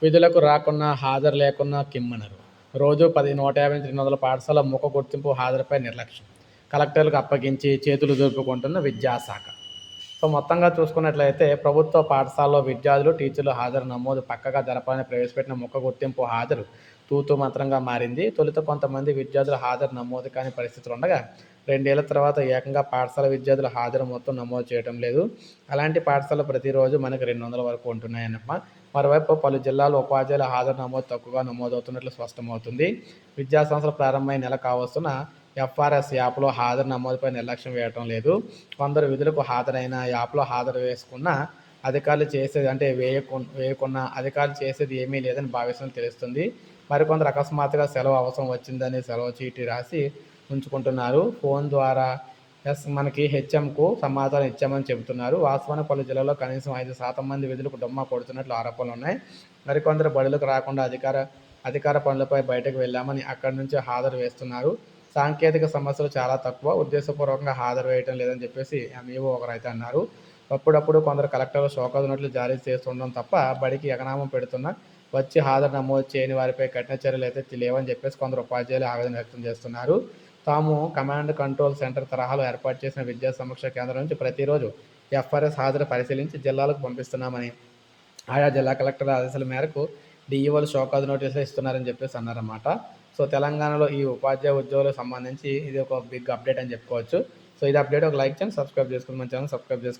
విధులకు రాకున్నా, హాజరు లేకున్నా కిమ్మనరు. రోజు 150-200 పాఠశాల ముఖ గుర్తింపు హాజరుపై నిర్లక్ష్యం. కలెక్టర్లకు అప్పగించి చేతులు దులుపుకుంటున్న విద్యాశాఖ. సో, మొత్తంగా చూసుకున్నట్లయితే ప్రభుత్వ పాఠశాలలో విద్యార్థులు, టీచర్లు హాజరు నమోదు పక్కగా జరపాలని ప్రవేశపెట్టిన ముఖ గుర్తింపు హాజరు తూతూ మంత్రంగా మారింది. తొలుత కొంతమంది విద్యార్థుల హాజరు నమోదు కాని పరిస్థితులుండగా, 2 ఏళ్ల తర్వాత ఏకంగా పాఠశాల విద్యార్థుల హాజరు మొత్తం నమోదు చేయడం లేదు. అలాంటి పాఠశాలలు ప్రతిరోజు మనకు 200 వరకు ఉంటున్నాయన్నమాట. మరోవైపు పలు జిల్లాల్లో ఉపాధ్యాయుల హాజరు నమోదు తక్కువగా నమోదవుతున్నట్లు స్పష్టమవుతుంది. విద్యాసంవత్సరం ప్రారంభమై నెల కావస్తున్న ఎఫ్ఆర్ఎస్ యాప్లో హాజరు నమోదుపై నిర్లక్ష్యం వేయటం లేదు. కొందరు విధులకు హాజరైన యాప్లో హాజరు వేసుకున్న అధికారులు చేసేది వేయకున్న అధికారులు చేసేది ఏమీ లేదని భావిస్తున్నట్లు తెలుస్తుంది. మరికొందరు అకస్మాత్తుగా సెలవు అవసరం వచ్చిందని సెలవు చీటీ రాసి ఉంచుకుంటున్నారు. ఫోన్ ద్వారా మనకి హెచ్ఎంకు సమాచారం ఇచ్చామని చెబుతున్నారు. వాస్తవానికి పలు జిల్లాల్లో కనీసం 5% మంది విధులకు డుమ్మా కొడుతున్నట్లు ఆరోపణలున్నాయి. మరికొందరు బడులకు రాకుండా అధికార పనులపై బయటకు వెళ్ళామని అక్కడి నుంచి హాజరు వేస్తున్నారు. సాంకేతిక సమస్యలు చాలా తక్కువ, ఉద్దేశపూర్వకంగా హాజరు వేయటం లేదని చెప్పేసి ఎంఈఓ ఒకరైతే అన్నారు. అప్పుడప్పుడు కొందరు కలెక్టర్లు షోకాజు నోటీసులు జారీ చేస్తుండడం తప్ప బడికి ఎగనామం పెడుతున్న, వచ్చి హాజరు నమోదు చేయని వారిపై కఠిన చర్యలు అయితే లేవని చెప్పేసి కొందరు ఉపాధ్యాయులు ఆవేదన వ్యక్తం చేస్తున్నారు. తాము కమాండ్ కంట్రోల్ సెంటర్ తరహాలో ఏర్పాటు చేసిన విద్యా సమీక్ష కేంద్రం నుంచి ప్రతిరోజు ఎఫ్ఆర్ఎస్ హాజరు పరిశీలించి జిల్లాలకు పంపిస్తున్నామని, ఆయా జిల్లా కలెక్టర్ల ఆదేశాల మేరకు డీఈఓలు షోకాజు నోటీసులు ఇస్తున్నారని చెప్పేసి అన్నారన్నమాట. సో, తెలంగాణలో ఈ ఉపాధ్యాయ ఉద్యోగులకు సంబంధించి ఇది ఒక బిగ్ అప్డేట్ అని చెప్పుకోవచ్చు. సో, ఇది అప్డేట్ ఒక లైక్ చేయండి, సబ్స్క్రైబ్ చేసుకోండి, మన ఛానల్ సబ్స్క్రైబ్ చేసుకోండి.